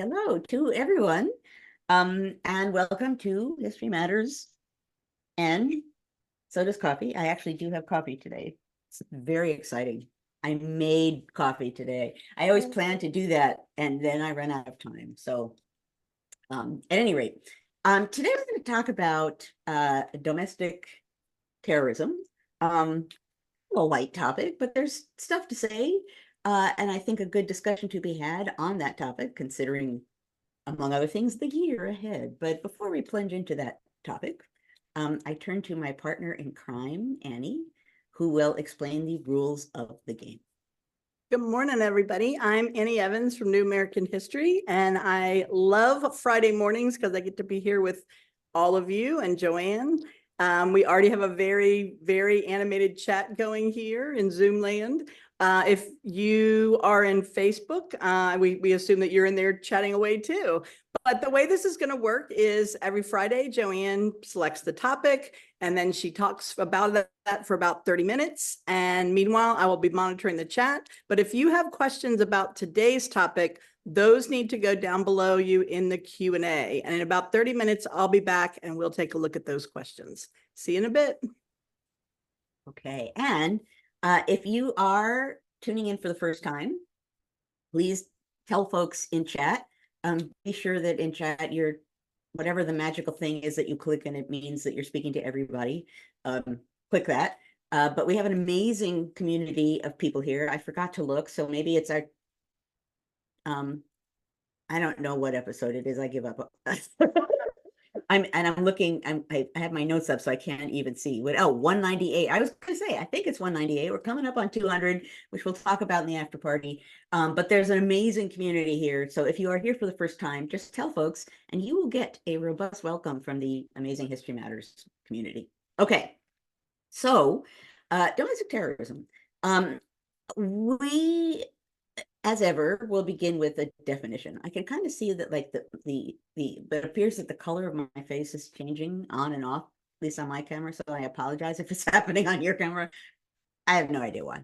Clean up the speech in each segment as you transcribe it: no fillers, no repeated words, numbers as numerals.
Hello to everyone, and welcome to History Matters. And so does coffee. I actually do have coffee today. It's very exciting. I made coffee today. I always plan to do that, and then I run out of time. So, at any rate, today we're going to talk about domestic terrorism. A light topic, but there's stuff to say, and I think a good discussion to be had on that topic, considering among other things, the year ahead. But before we plunge into that topic, I turn to my partner in crime, Annie, who will explain the rules of the game. Good morning, everybody. I'm Annie Evans from New American History, and I love Friday mornings because I get to be here with all of you and Joanne. We already have a very, very animated chat going here in Zoom land. If you are in Facebook, we assume that you're in there chatting away too. But the way this is going to work is every Friday, Joanne selects the topic, and then she talks about that for about 30 minutes. And meanwhile, I will be monitoring the chat. But if you have questions about today's topic, those need to go down below you in the Q&A. And in about 30 minutes, I'll be back and we'll take a look at those questions. See you in a bit. Okay, and if you are tuning in for the first time, please tell folks in chat. Be sure that in chat, whatever the magical thing is that you click and it means that you're speaking to everybody. Click that. But we have an amazing community of people here. I forgot to look, so maybe it's our I don't know what episode it is. I give up. I'm looking, I have my notes up, so I can't even see what. 198. I was gonna say, I think it's 198. We're coming up on 200, which we'll talk about in the after party. But there's an amazing community here. So if you are here for the first time, just tell folks, and you will get a robust welcome from the amazing History Matters community. Okay, so domestic terrorism. We, as ever, we'll begin with a definition. I can kind of see that, like but it appears that the color of my face is changing on and off, at least on my camera. So I apologize if it's happening on your camera. I have no idea why.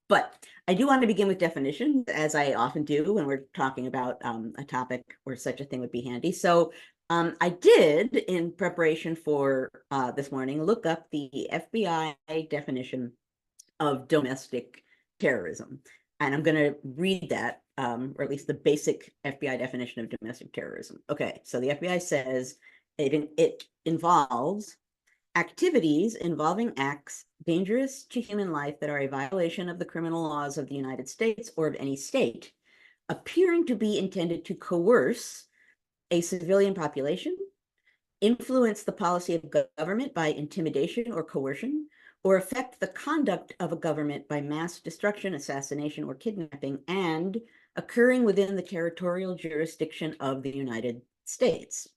But I do want to begin with definitions, as I often do when we're talking about a topic where such a thing would be handy. So I did, in preparation for this morning, look up the FBI definition of domestic terrorism. And I'm going to read that, or at least the basic FBI definition of domestic terrorism. Okay, so the FBI says it involves activities involving acts dangerous to human life that are a violation of the criminal laws of the United States or of any state, appearing to be intended to coerce a civilian population, influence the policy of government by intimidation or coercion, or affect the conduct of a government by mass destruction, assassination, or kidnapping, and occurring within the territorial jurisdiction of the United States.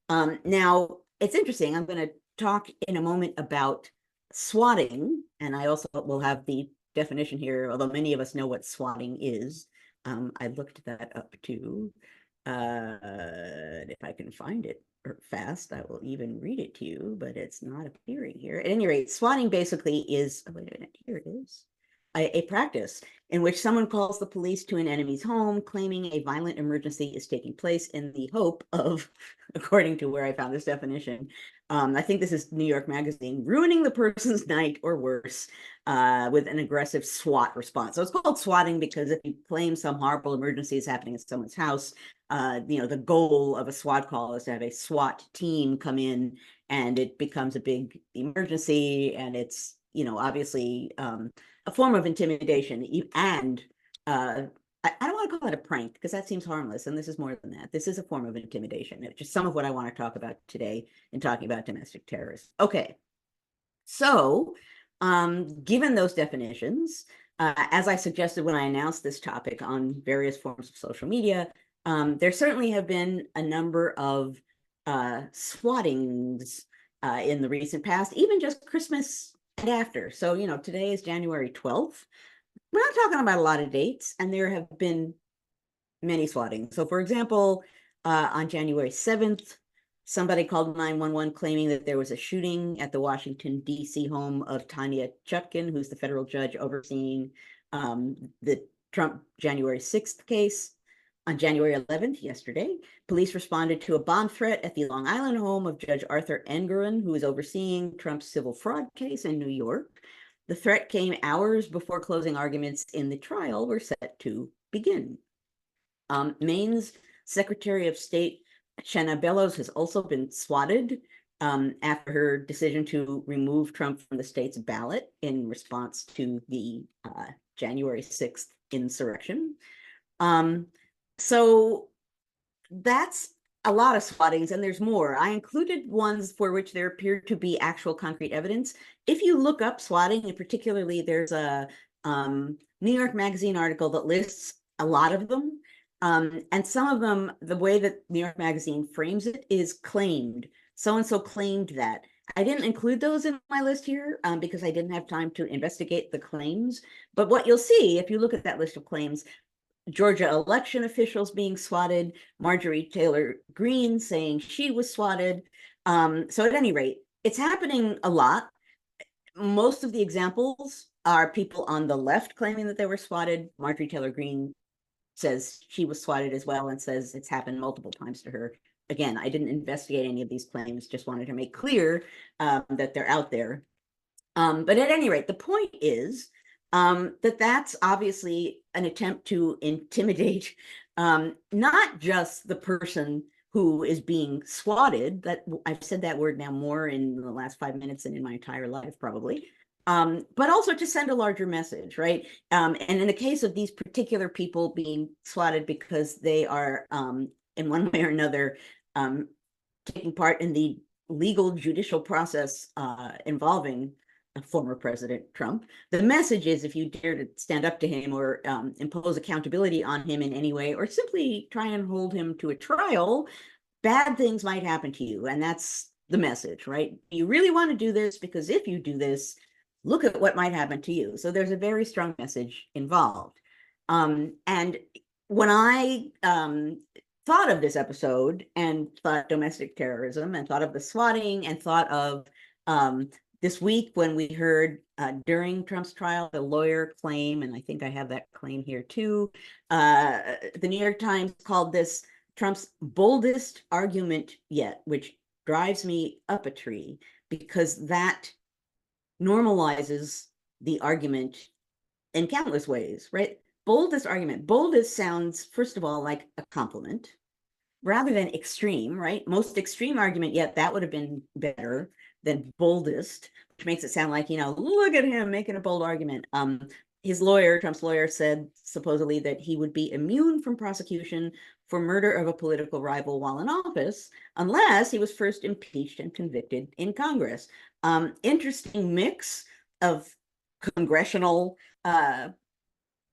Now, it's interesting. I'm going to talk in a moment about swatting, and I also will have the definition here, although many of us know what swatting is. I looked that up too. If I can find it fast, I will even read it to you, but it's not appearing here. At any rate, swatting basically is, wait a minute, here it is, a practice in which someone calls the police to an enemy's home, claiming a violent emergency is taking place in the hope of, according to where I found this definition, I think this is New York Magazine, ruining the person's night or worse with an aggressive SWAT response. So it's called swatting because if you claim some horrible emergency is happening at someone's house, the goal of a SWAT call is to have a SWAT team come in, and it becomes a big emergency, and it's, obviously a form of intimidation. And I don't want to call it a prank because that seems harmless, and this is more than that. This is a form of intimidation. It's just some of what I want to talk about today in talking about domestic terrorists. Okay, so given those definitions, as I suggested when I announced this topic on various forms of social media, there certainly have been a number of swattings in the recent past, even just Christmas and after. So, today is January 12th. We're not talking about a lot of dates, and there have been many swattings. So, for example, on January 7th, somebody called 911 claiming that there was a shooting at the Washington, D.C. home of Tanya Chutkin, who's the federal judge overseeing the Trump January 6th case. On January 11th, yesterday, police responded to a bomb threat at the Long Island home of Judge Arthur Engoron, who is overseeing Trump's civil fraud case in New York. The threat came hours before closing arguments in the trial were set to begin. Maine's Secretary of State Shanna Bellows has also been swatted after her decision to remove Trump from the state's ballot in response to the January 6th insurrection. So that's a lot of swattings, and there's more. I included ones for which there appeared to be actual concrete evidence. If you look up swatting, and particularly there's a New York Magazine article that lists a lot of them. And some of them, the way that New York Magazine frames it is claimed. So-and-so claimed that. I didn't include those in my list here because I didn't have time to investigate the claims. But what you'll see, if you look at that list of claims, Georgia election officials being swatted, Marjorie Taylor Greene saying she was swatted. So at any rate, it's happening a lot. Most of the examples are people on the left claiming that they were swatted. Marjorie Taylor Greene says she was swatted as well and says it's happened multiple times to her. Again, I didn't investigate any of these claims, just wanted to make clear that they're out there. But at any rate, the point is that that's obviously an attempt to intimidate not just the person who is being swatted, that I've said that word now more in the last 5 minutes than in my entire life, probably, but also to send a larger message, right? And in the case of these particular people being swatted because they are, in one way or another, taking part in the legal judicial process involving former President Trump. The message is, if you dare to stand up to him or impose accountability on him in any way, or simply try and hold him to a trial, bad things might happen to you. And that's the message, right? You really want to do this because if you do this, look at what might happen to you. So there's a very strong message involved. And when I thought of this episode and thought domestic terrorism and thought of the swatting and thought of this week when we heard during Trump's trial, the lawyer claim, and I think I have that claim here too, the New York Times called this Trump's boldest argument yet, which drives me up a tree because that normalizes the argument in countless ways, right? Boldest argument. Boldest sounds, first of all, like a compliment rather than extreme, right? Most extreme argument yet, that would have been better than boldest, which makes it sound like, you know, look at him making a bold argument. His lawyer, Trump's lawyer, said supposedly that he would be immune from prosecution for murder of a political rival while in office, unless he was first impeached and convicted in Congress. Interesting mix of congressional,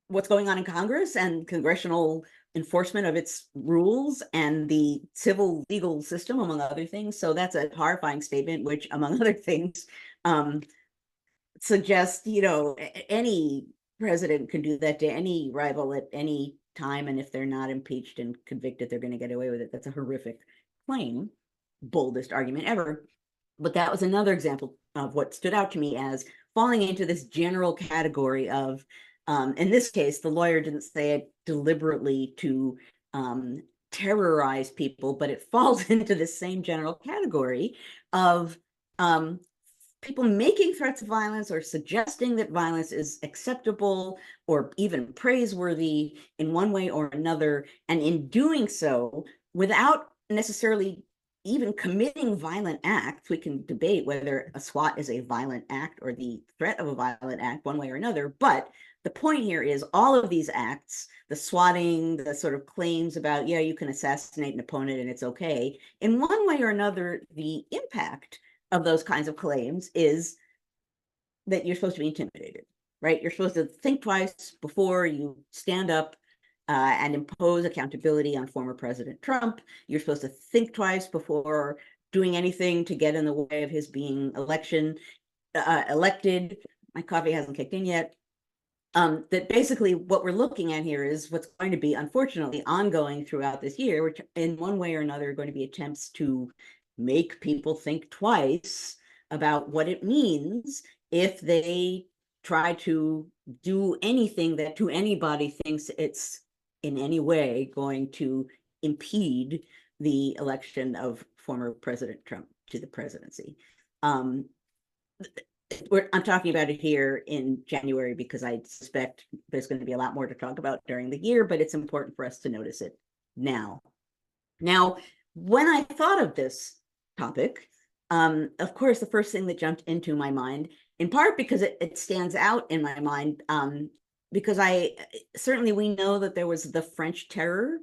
what's going on in Congress and congressional enforcement of its rules and the civil legal system, among other things. So that's a horrifying statement, which, among other things, suggests, you know, any president can do that to any rival at any time. And if they're not impeached and convicted, they're going to get away with it. That's a horrific claim, boldest argument ever. But that was another example of what stood out to me as falling into this general category of, in this case, the lawyer didn't say it deliberately to terrorize people, but it falls into the same general category of people making threats of violence or suggesting that violence is acceptable or even praiseworthy in one way or another. And in doing so, without necessarily even committing violent acts, we can debate whether a SWAT is a violent act or the threat of a violent act one way or another. But the point here is all of these acts, the swatting, the sort of claims about, yeah, you can assassinate an opponent and it's okay. In one way or another, the impact of those kinds of claims is that you're supposed to be intimidated, right? You're supposed to think twice before you stand up and impose accountability on former President Trump. You're supposed to think twice before doing anything to get in the way of his being elected. My coffee hasn't kicked in yet. That basically what we're looking at here is what's going to be, unfortunately, ongoing throughout this year, which in one way or another are going to be attempts to make people think twice about what it means if they try to do anything that to anybody thinks it's in any way going to impede the election of former President Trump to the presidency. I'm talking about it here in January because I suspect there's going to be a lot more to talk about during the year, but it's important for us to notice it now. Now, when I thought of this topic, of course, the first thing that jumped into my mind, in part because it stands out in my mind, because certainly we know that there was the French terror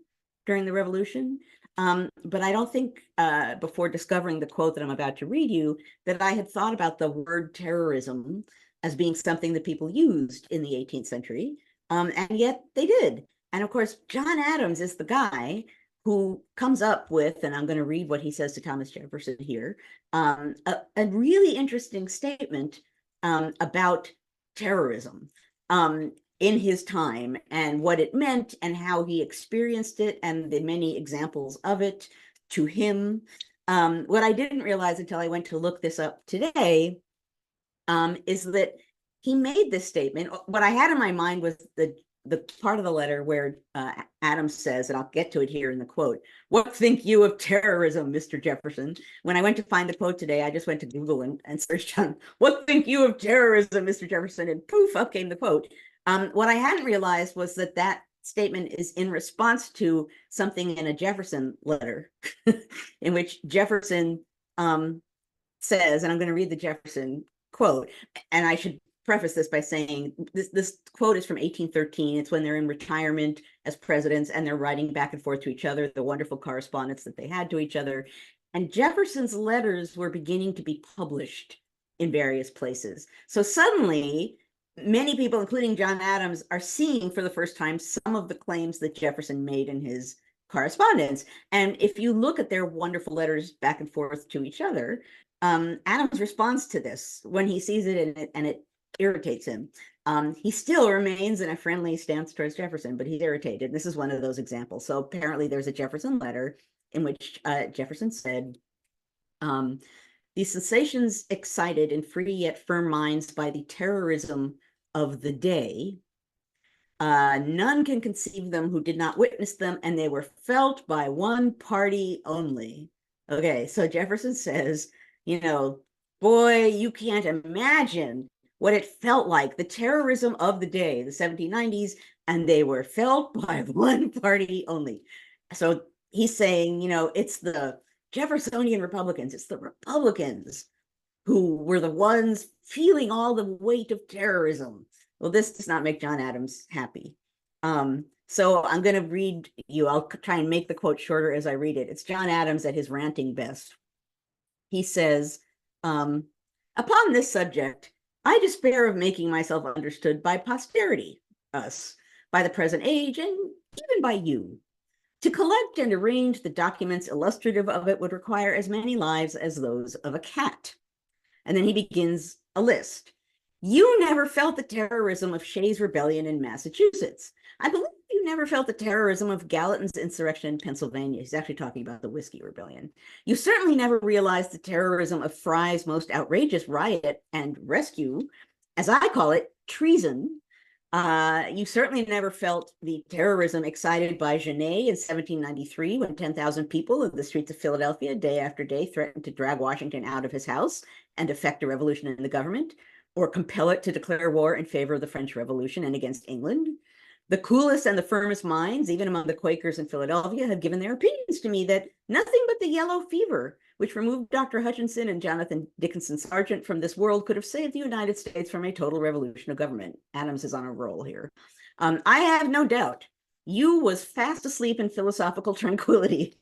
during the revolution, but I don't think before discovering the quote that I'm about to read you that I had thought about the word terrorism as being something that people used in the 18th century, and yet they did. And of course, John Adams is the guy who comes up with, and I'm going to read what he says to Thomas Jefferson here, a really interesting statement about terrorism in his time and what it meant and how he experienced it and the many examples of it to him. What I didn't realize until I went to look this up today is that he made this statement. What I had in my mind was the part of the letter where Adams says, and I'll get to it here in the quote, "What think you of terrorism, Mr. Jefferson?" When I went to find the quote today, I just went to Google and searched on, "What think you of terrorism, Mr. Jefferson?" And poof, up came the quote. What I hadn't realized was that statement is in response to something in a Jefferson letter in which Jefferson says, and I'm going to read the Jefferson quote, and I should preface this by saying this quote is from 1813. It's when they're in retirement as presidents and they're writing back and forth to each other, the wonderful correspondence that they had to each other. And Jefferson's letters were beginning to be published in various places. So suddenly, many people, including John Adams, are seeing for the first time some of the claims that Jefferson made in his correspondence. And if you look at their wonderful letters back and forth to each other, Adams responds to this when he sees it and it irritates him. He still remains in a friendly stance towards Jefferson, but he's irritated. This is one of those examples. So apparently there's a Jefferson letter in which Jefferson said, "The sensations excited in free yet firm minds by the terrorism of the day, none can conceive them who did not witness them, and they were felt by one party only." Okay, so Jefferson says, boy, you can't imagine what it felt like, the terrorism of the day, the 1790s, and they were felt by one party only. So he's saying, it's the Jeffersonian Republicans, it's the Republicans who were the ones feeling all the weight of terrorism. Well, this does not make John Adams happy. So I'm going to read you, I'll try and make the quote shorter as I read it. It's John Adams at his ranting best. He says, "Upon this subject, I despair of making myself understood by posterity, us, by the present age, and even by you. To collect and arrange the documents illustrative of it would require as many lives as those of a cat." And then he begins a list. "You never felt the terrorism of Shays' rebellion in Massachusetts. I believe you never felt the terrorism of Gallatin's insurrection in Pennsylvania." He's actually talking about the Whiskey Rebellion. "You certainly never realized the terrorism of Fry's most outrageous riot and rescue, as I call it, treason. You certainly never felt the terrorism excited by Genet in 1793, when 10,000 people in the streets of Philadelphia day after day threatened to drag Washington out of his house and effect a revolution in the government, or compel it to declare war in favor of the French Revolution and against England. The coolest and the firmest minds, even among the Quakers in Philadelphia, have given their opinions to me that nothing but the yellow fever, which removed Dr. Hutchinson and Jonathan Dickinson Sargent from this world, could have saved the United States from a total revolution of government." Adams is on a roll here. "I have no doubt you was fast asleep in philosophical tranquility."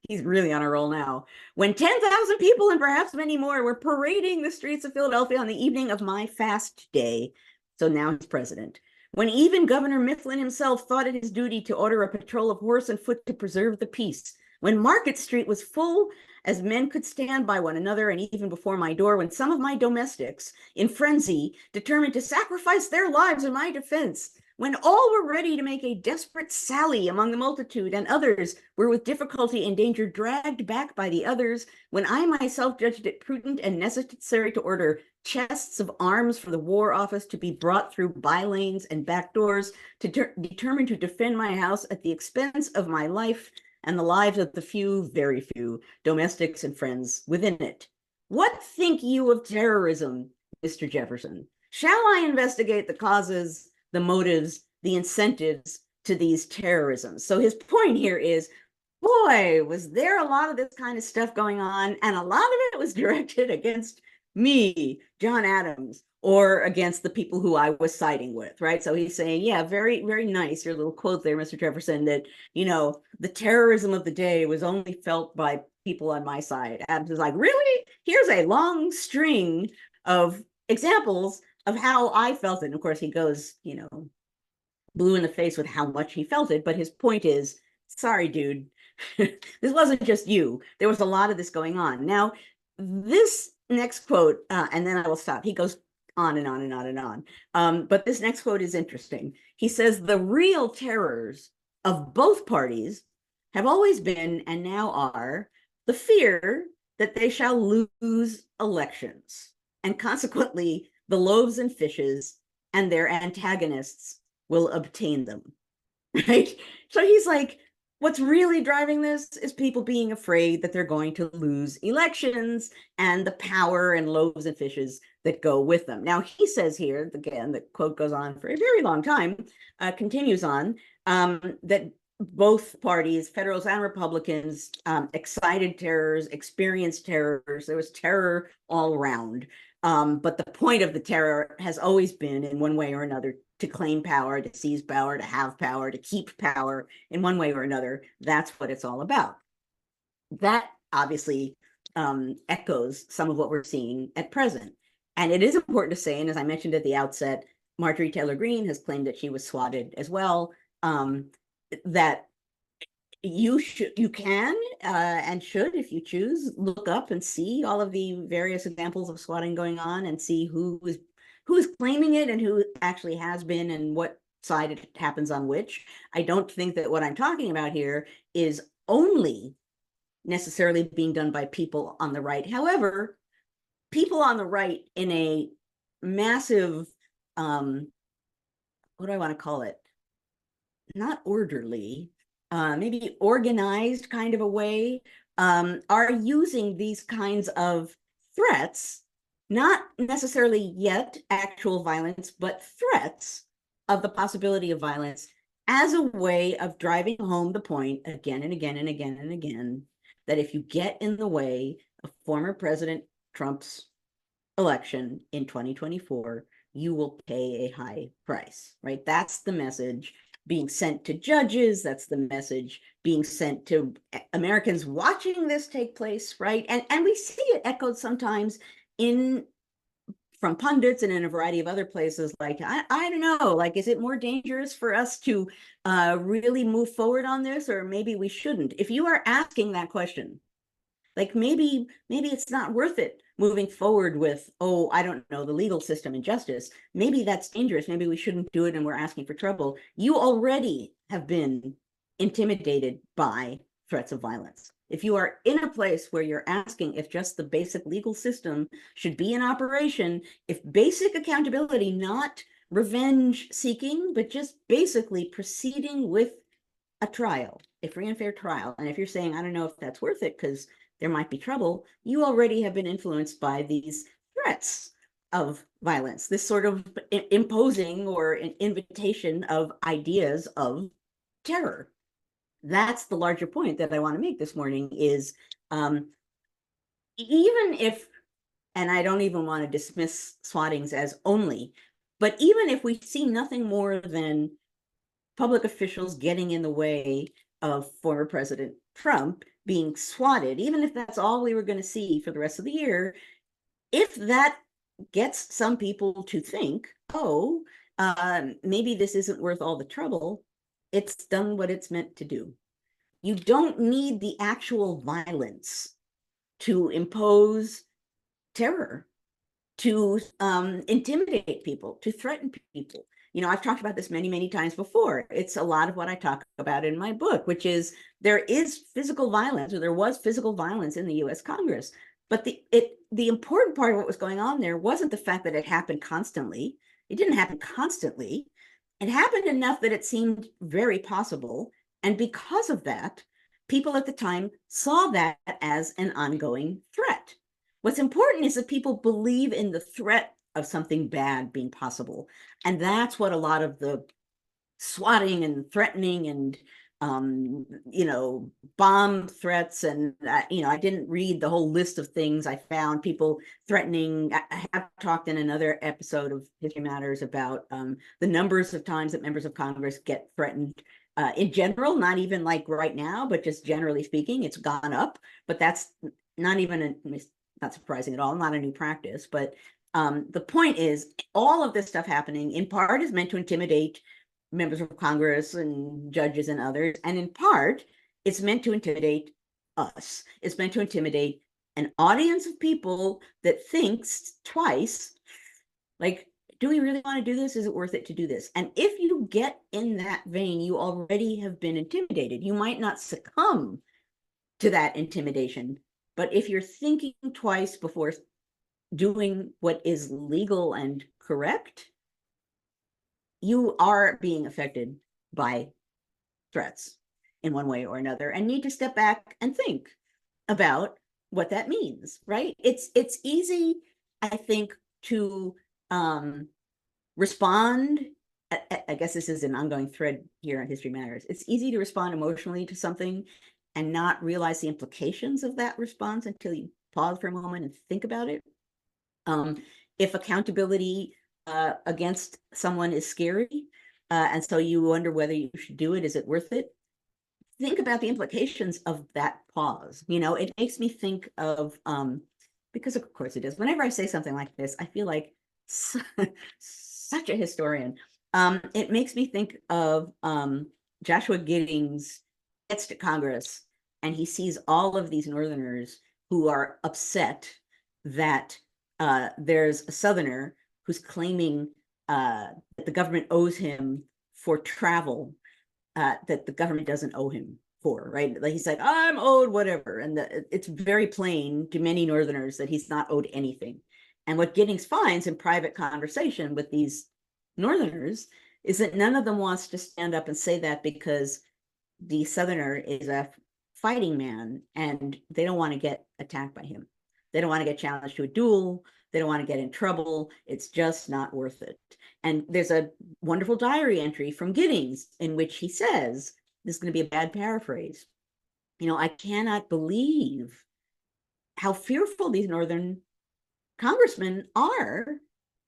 He's really on a roll now. "When 10,000 people and perhaps many more were parading the streets of Philadelphia on the evening of my fast day." So now he's president. "When even Governor Mifflin himself thought it his duty to order a patrol of horse and foot to preserve the peace. When Market Street was full as men could stand by one another, and even before my door, when some of my domestics, in frenzy, determined to sacrifice their lives in my defense. when all were ready to make a desperate sally among the multitude, and others were with difficulty and danger dragged back by the others, when I myself judged it prudent and necessary to order chests of arms for the War Office to be brought through by-lanes and back doors, to determine to defend my house at the expense of my life and the lives of the few, very few, domestics and friends within it. What think you of terrorism, Mr. Jefferson? Shall I investigate the causes, the motives, the incentives to these terrorisms? So his point here is, boy, was there a lot of this kind of stuff going on, and a lot of it was directed against me, John Adams, or against the people who I was siding with, right? So he's saying, yeah, very, very nice, your little quote there, Mr. Jefferson, that, you know, the terrorism of the day was only felt by people on my side. Adams is like, really? Here's a long string of examples of how I felt it. And of course, he goes, you know, blue in the face with how much he felt it. But his point is, sorry, dude, this wasn't just you. There was a lot of this going on. Now, this next quote, and then I will stop. He goes on and on and on and on. But this next quote is interesting. He says, the real terrors of both parties have always been and now are the fear that they shall lose elections, and consequently the loaves and fishes and their antagonists will obtain them, right? So he's like, what's really driving this is people being afraid that they're going to lose elections and the power and loaves and fishes that go with them. Now, he says here, again, the quote goes on for a very long time, continues on, that both parties, Federals and Republicans, excited terrors, experienced terrors. There was terror all around. But the point of the terror has always been, in one way or another, to claim power, to seize power, to have power, to keep power in one way or another. That's what it's all about. That obviously echoes some of what we're seeing at present. And it is important to say, and as I mentioned at the outset, Marjorie Taylor Greene has claimed that she was swatted as well, that you can and should, if you choose, look up and see all of the various examples of swatting going on and see who is claiming it and who actually has been and what side it happens on which. I don't think that what I'm talking about here is only necessarily being done by people on the right. However, people on the right in a massive, what do I want to call it? Not orderly, maybe organized kind of a way, are using these kinds of threats, not necessarily yet actual violence, but threats of the possibility of violence as a way of driving home the point again and again and again and again, that if you get in the way of former President Trump's election in 2024, you will pay a high price, right? That's the message being sent to judges. That's the message being sent to Americans watching this take place, right? And we see it echoed sometimes from pundits and in a variety of other places. Like, I don't know, like, is it more dangerous for us to really move forward on this, or maybe we shouldn't? If you are asking that question, like maybe it's not worth it moving forward with, oh, I don't know, the legal system and justice. Maybe that's dangerous. Maybe we shouldn't do it and we're asking for trouble. You already have been intimidated by threats of violence. If you are in a place where you're asking if just the basic legal system should be in operation, if basic accountability, not revenge seeking, but just basically proceeding with a trial, a free and fair trial. And if you're saying, I don't know if that's worth it because there might be trouble, you already have been influenced by these threats of violence, this sort of imposing or an invitation of ideas of terror. That's the larger point that I want to make this morning is, even if, and I don't even want to dismiss swattings as only, but even if we see nothing more than public officials getting in the way of former President Trump being swatted, even if that's all we were going to see for the rest of the year, if that gets some people to think, oh, maybe this isn't worth all the trouble, it's done what it's meant to do. You don't need the actual violence to impose terror, to intimidate people, to threaten people. I've talked about this many, many times before. It's a lot of what I talk about in my book, which is there is physical violence, or there was physical violence in the US Congress. But the important part of what was going on there wasn't the fact that it happened constantly. It didn't happen constantly. It happened enough that it seemed very possible. And because of that, people at the time saw that as an ongoing threat. What's important is that people believe in the threat of something bad being possible. And that's what a lot of the swatting and threatening and bomb threats, and I didn't read the whole list of things I found. People threatening. I have talked in another episode of History Matters about the numbers of times that members of Congress get threatened. In general, not even like right now, but just generally speaking, it's gone up. But that's not even not surprising at all, not a new practice. But the point is, all of this stuff happening in part is meant to intimidate members of Congress and judges and others. And in part, it's meant to intimidate us. It's meant to intimidate an audience of people that thinks twice, like, do we really want to do this? Is it worth it to do this? And if you get in that vein, you already have been intimidated. You might not succumb to that intimidation, but if you're thinking twice before doing what is legal and correct, you are being affected by threats in one way or another, and need to step back and think about what that means, right? It's easy, I think, to respond. I guess this is an ongoing thread here on History Matters. It's easy to respond emotionally to something and not realize the implications of that response until you pause for a moment and think about it. If accountability against someone is scary, and so you wonder whether you should do it, is it worth it? Think about the implications of that pause. It makes me think of, because of course it is, whenever I say something like this, I feel like such a historian. It makes me think of Joshua Giddings gets to Congress and he sees all of these Northerners who are upset that there's a Southerner who's claiming that the government owes him for travel that the government doesn't owe him for, right? Like he's like, I'm owed whatever. And it's very plain to many Northerners that he's not owed anything. And what Giddings finds in private conversation with these Northerners is that none of them wants to stand up and say that, because the Southerner is a fighting man and they don't want to get attacked by him. They don't want to get challenged to a duel. They don't want to get in trouble. It's just not worth it. And there's a wonderful diary entry from Giddings in which he says, this is going to be a bad paraphrase, I cannot believe how fearful these Northern congressmen are,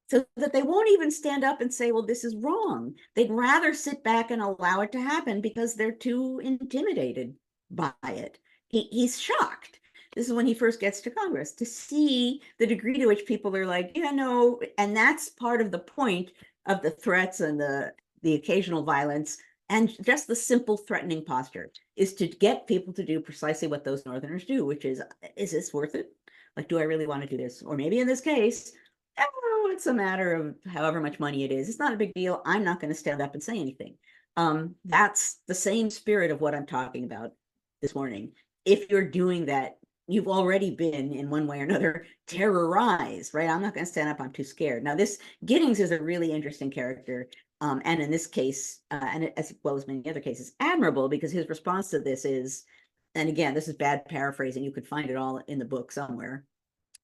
so that they won't even stand up and say, well, this is wrong. They'd rather sit back and allow it to happen because they're too intimidated by it. He's shocked. This is when he first gets to Congress, to see the degree to which people are like, and that's part of the point of the threats and the occasional violence, and just the simple threatening posture is to get people to do precisely what those Northerners do, which is this worth it? Like, do I really want to do this? Or maybe in this case, oh, it's a matter of however much money it is. It's not a big deal. I'm not going to stand up and say anything. That's the same spirit of what I'm talking about this morning. If you're doing that, you've already been in one way or another terrorized, right? I'm not going to stand up. I'm too scared. Now, this Giddings is a really interesting character. And in this case, and as well as many other cases, admirable, because his response to this is, and again, this is bad paraphrasing, you could find it all in the book somewhere.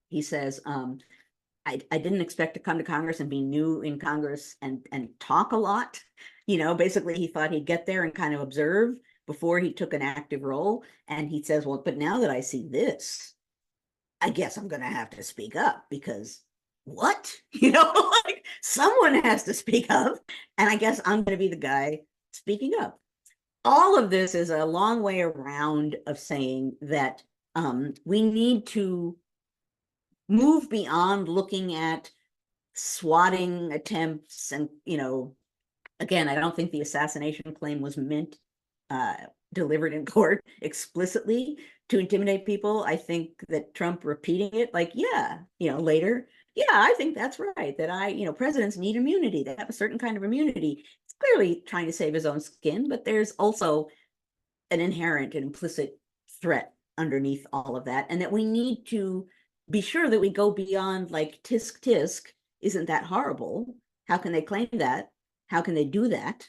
He says, I didn't expect to come to Congress and be new in Congress and talk a lot. Basically he thought he'd get there and kind of observe before he took an active role. And he says, well, but now that I see this, I guess I'm going to have to speak up, because what? Like someone has to speak up. And I guess I'm going to be the guy speaking up. All of this is a long way around of saying that we need to move beyond looking at swatting attempts. And, again, I don't think the assassination claim was meant delivered in court explicitly to intimidate people. I think that Trump repeating it, like, yeah, later, yeah, I think that's right. That presidents need immunity. They have a certain kind of immunity. It's clearly trying to save his own skin, but there's also an inherent and implicit threat underneath all of that, and that we need to be sure that we go beyond like tisk tisk. Isn't that horrible? How can they claim that? How can they do that?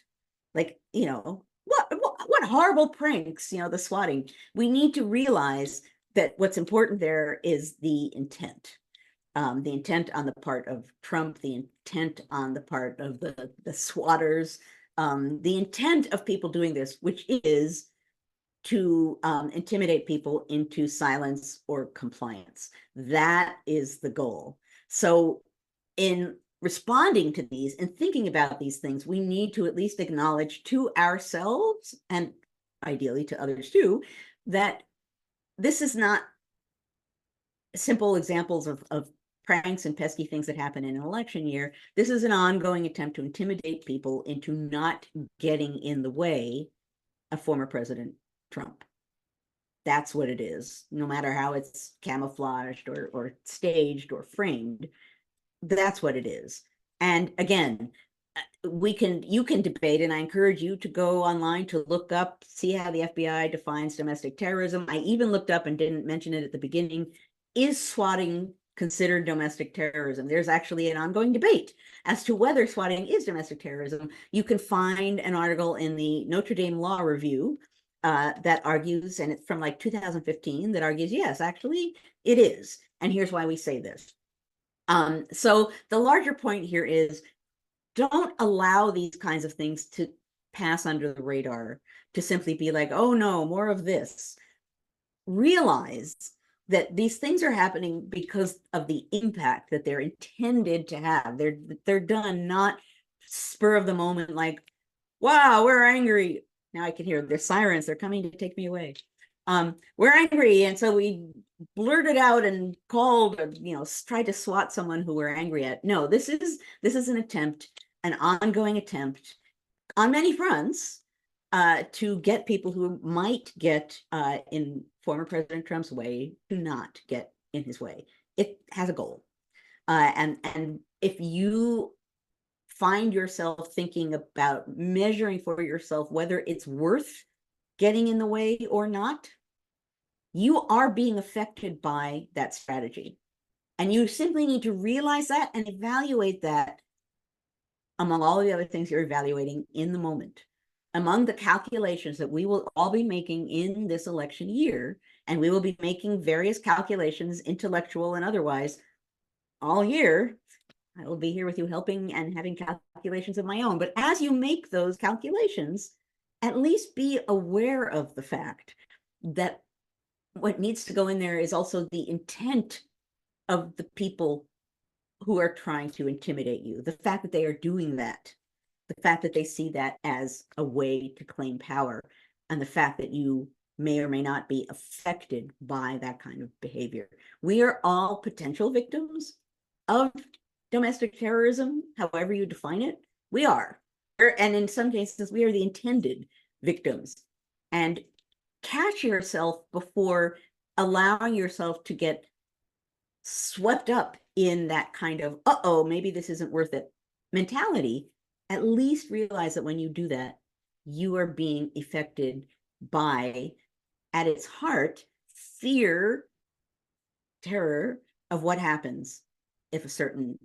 Like, what horrible pranks, the swatting. We need to realize that what's important there is the intent on the part of Trump, the intent on the part of the swatters, the intent of people doing this, which is to intimidate people into silence or compliance. That is the goal. So in responding to these and thinking about these things, we need to at least acknowledge to ourselves, and ideally to others too, that this is not simple examples of pranks and pesky things that happen in an election year. This is an ongoing attempt to intimidate people into not getting in the way of former President Trump. That's what it is, no matter how it's camouflaged or staged or framed. That's what it is. And again, you can debate, and I encourage you to go online to look up, see how the FBI defines domestic terrorism. I even looked up and didn't mention it at the beginning. Is swatting considered domestic terrorism? There's actually an ongoing debate as to whether swatting is domestic terrorism. You can find an article in the Notre Dame Law Review that argues, and it's from like 2015, that argues, yes, actually it is. And here's why we say this. So the larger point here is, don't allow these kinds of things to pass under the radar, to simply be like, oh no, more of this. Realize that these things are happening because of the impact that they're intended to have. They're done not spur of the moment, like, wow, we're angry. Now I can hear their sirens, they're coming to take me away. We're angry, and so we blurted out and called, or tried to swat someone who we're angry at. No, this is an attempt, an ongoing attempt on many fronts, to get people who might get in former President Trump's way to not get in his way. It has a goal. And if you find yourself thinking about measuring for yourself whether it's worth getting in the way or not, you are being affected by that strategy. And you simply need to realize that and evaluate that among all the other things you're evaluating in the moment. Among the calculations that we will all be making in this election year, and we will be making various calculations, intellectual and otherwise, all year. I will be here with you helping and having calculations of my own. But as you make those calculations, at least be aware of the fact that what needs to go in there is also the intent of the people who are trying to intimidate you. The fact that they are doing that, the fact that they see that as a way to claim power, and the fact that you may or may not be affected by that kind of behavior. We are all potential victims of domestic terrorism, however you define it. We are. And in some cases, we are the intended victims. And catch yourself before allowing yourself to get swept up in that kind of, uh-oh, maybe this isn't worth it mentality. At least realize that when you do that, you are being affected by, at its heart, fear, terror of what happens if a certain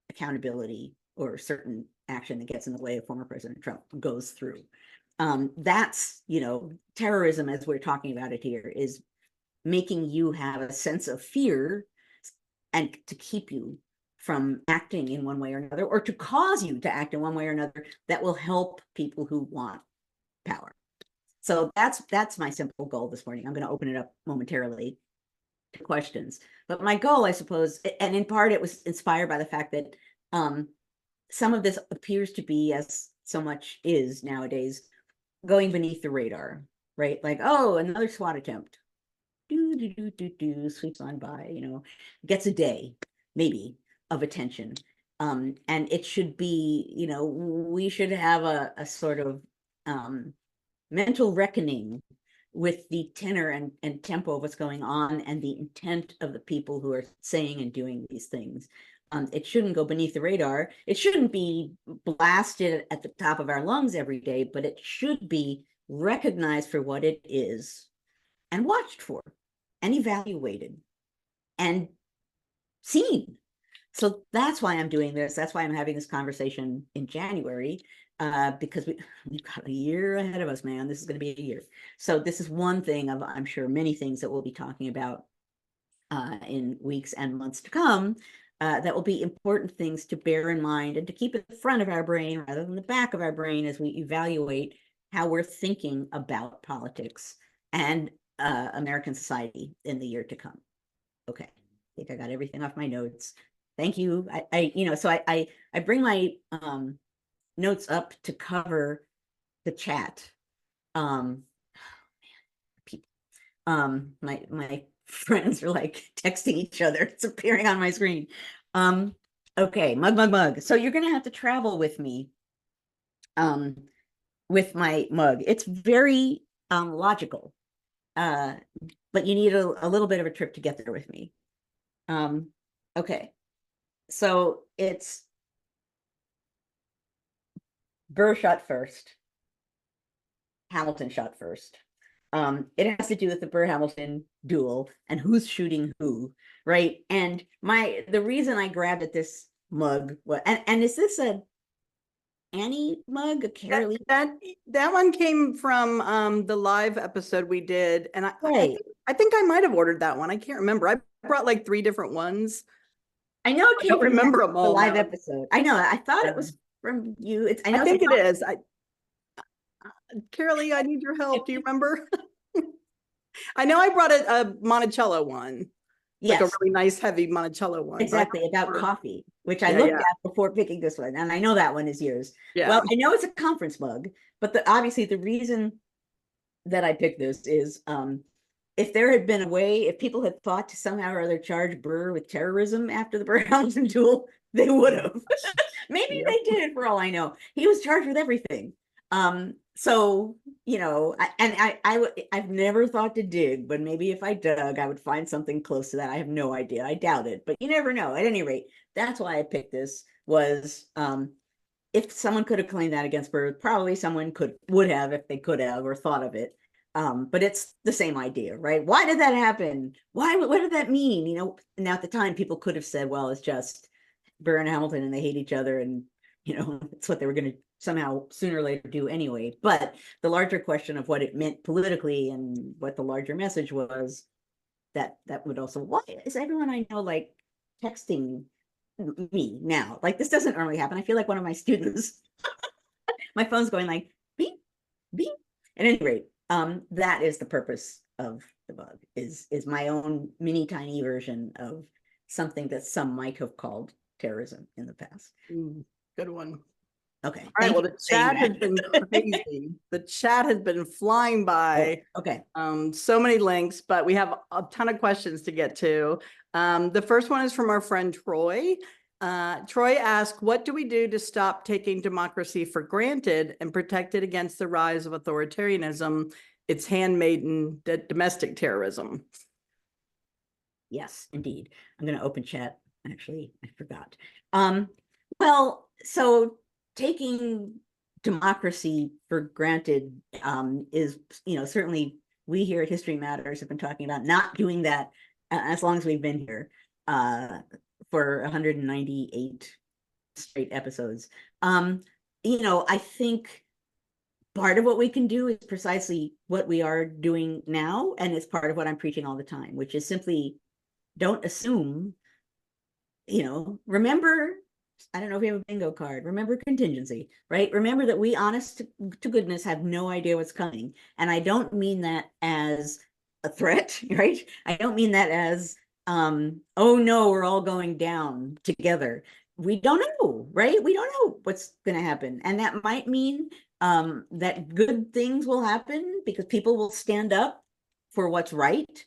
accountability or a certain action that gets in the way of former President Trump goes through. That's, terrorism, as we're talking about it here, is making you have a sense of fear and to keep you from acting in one way or another, or to cause you to act in one way or another that will help people who want power. So that's my simple goal this morning. I'm going to open it up momentarily to questions. But my goal, I suppose, and in part it was inspired by the fact that some of this appears to be, as so much is nowadays, going beneath the radar, right? Like, oh, another SWAT attempt. Sweeps on by, gets a day, maybe, of attention. And it should be, we should have a sort of mental reckoning with the tenor and tempo of what's going on and the intent of the people who are saying and doing these things. It shouldn't go beneath the radar. It shouldn't be blasted at the top of our lungs every day, but it should be recognized for what it is and watched for and evaluated and seen. So that's why I'm doing this. That's why I'm having this conversation in January, because we've got a year ahead of us, man. This is going to be a year. So this is one thing of, I'm sure, many things that we'll be talking about in weeks and months to come, that will be important things to bear in mind and to keep in the front of our brain rather than the back of our brain as we evaluate how we're thinking about politics and American society in the year to come. Okay, I think I got everything off my notes. Thank you. So I bring my notes up to cover the chat. My friends are like texting each other. It's appearing on my screen. Okay, mug. So you're gonna have to travel with me with my mug. It's very logical. But you need a little bit of a trip to get there with me. Okay. So it's Burr shot first. Hamilton shot first. It has to do with the Burr-Hamilton duel and who's shooting who, right? And the reason I grabbed at this mug, and is this a Annie mug, a Carolee? That one came from the live episode we did, and Right. I think I might have ordered that one. I can't remember. I brought like 3 different ones. I know it I came don't from remember them the all live now. episode. I know. I thought it was from you. I think it is. Carolee, I need your help. Do you remember? I know I brought a Monticello one. Yes. Like a really nice heavy Monticello one. Exactly, about coffee, which I Yeah, looked yeah. at before picking this one, and I know that one is yours. Yeah. Well, I know it's a conference mug, but obviously the reason that I picked this is if there had been a way, if people had thought to somehow or other charge Burr with terrorism after the Burr-Hamilton duel, they would have. Maybe Yep. they did, for all I know. He was charged with everything. So, I've never thought to dig, but maybe if I dug, I would find something close to that. I have no idea. I doubt it, but you never know. At any rate, that's why I picked this. Was if someone could have claimed that against Burr, probably someone would have if they could have or thought of it. But it's the same idea, right? Why did that happen? What did that mean? Now at the time, people could have said, well, it's just Burr and Hamilton and they hate each other, and it's what they were going to somehow sooner or later do anyway. But the larger question of what it meant politically and what the larger message was, that would also, why is everyone I know like texting me now? Like, this doesn't normally happen. I feel like one of my students, my phone's going like beep, beep. At any rate, that is the purpose of the bug, is my own mini tiny version of something that some might have called terrorism in the past. Good one. Okay. All right. Well, the chat has been crazy. The chat has been flying by. Oh, okay. So many links, but we have a ton of questions to get to. The first one is from our friend Troy. Troy asked, what do we do to stop taking democracy for granted and protect it against the rise of authoritarianism? It's handmaiden domestic terrorism. Yes, indeed. I'm going to open chat. Actually, I forgot. Well, so taking democracy for granted is, certainly we here at History Matters have been talking about not doing that as long as we've been here for 198 straight episodes. I think part of what we can do is precisely what we are doing now, and it's part of what I'm preaching all the time, which is simply don't assume, remember, I don't know if you have a bingo card, remember contingency, right? Remember that we, honest to goodness, have no idea what's coming. And I don't mean that as a threat, right? I don't mean that as, oh no, we're all going down together. We don't know, right? We don't know what's going to happen. And that might mean that good things will happen because people will stand up for what's right,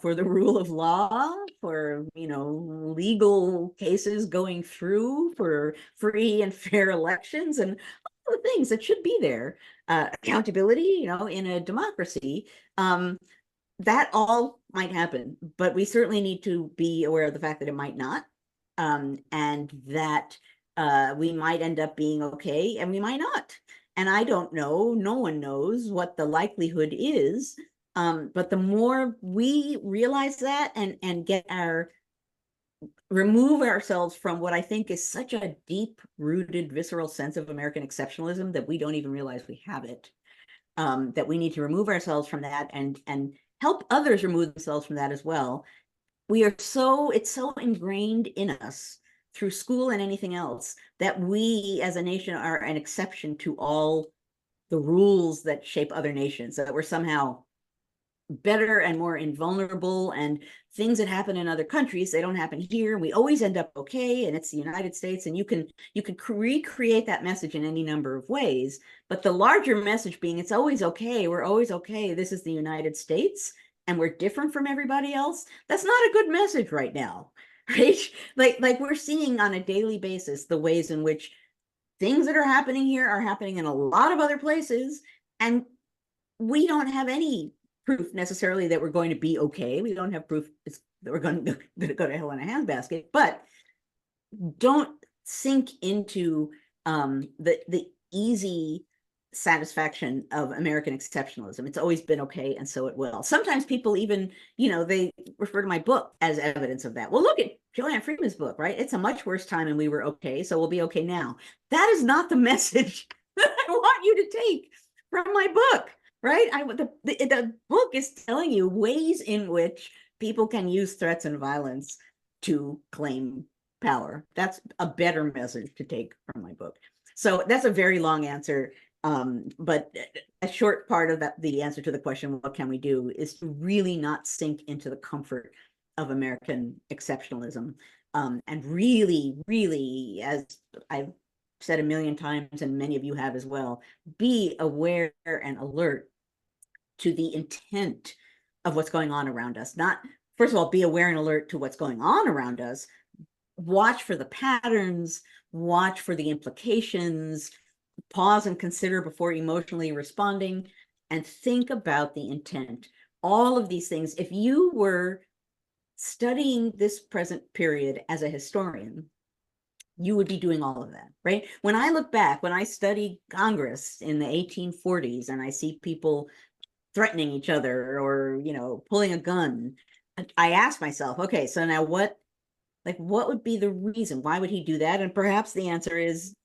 for the rule of law, for legal cases going through, for free and fair elections, and all the things that should be there. Accountability, in a democracy. That all might happen, but we certainly need to be aware of the fact that it might not. and that we might end up being okay and we might not. And I don't know, no one knows what the likelihood is. But the more we realize that and get remove ourselves from what I think is such a deep rooted visceral sense of American exceptionalism that we don't even realize we have it, that we need to remove ourselves from that and help others remove themselves from that as well. It's so ingrained in us through school and anything else that we as a nation are an exception to all the rules that shape other nations, that we're somehow better and more invulnerable, and things that happen in other countries, they don't happen here, and we always end up okay, and it's the United States. And you can recreate that message in any number of ways, but the larger message being it's always okay, we're always okay, this is the United States and we're different from everybody else. That's not a good message right now. Right? Like we're seeing on a daily basis the ways in which things that are happening here are happening in a lot of other places, and we don't have any proof necessarily that we're going to be okay. We don't have proof that we're going to go to hell in a handbasket, but don't sink into the easy satisfaction of American exceptionalism. It's always been okay, and so it will. Sometimes people even, they refer to my book as evidence of that. Well, look at Joanne Freeman's book, right? It's a much worse time and we were okay, so we'll be okay now. That is not the message that I want you to take from my book, right? The book is telling you ways in which people can use threats and violence to claim power. That's a better message to take from my book. So that's a very long answer. But a short part of the answer to the question, what can we do, is to really not sink into the comfort of American exceptionalism. And really, really, as I've said a million times, and many of you have as well, be aware and alert to the intent of what's going on around us. Not, first of all, be aware and alert to what's going on around us. Watch for the patterns, watch for the implications, pause and consider before emotionally responding, and think about the intent. All of these things, if you were studying this present period as a historian, you would be doing all of that, right? When I look back, when I studied Congress in the 1840s and I see people threatening each other or, pulling a gun, I ask myself, okay, so now what would be the reason? Why would he do that? And perhaps the answer is,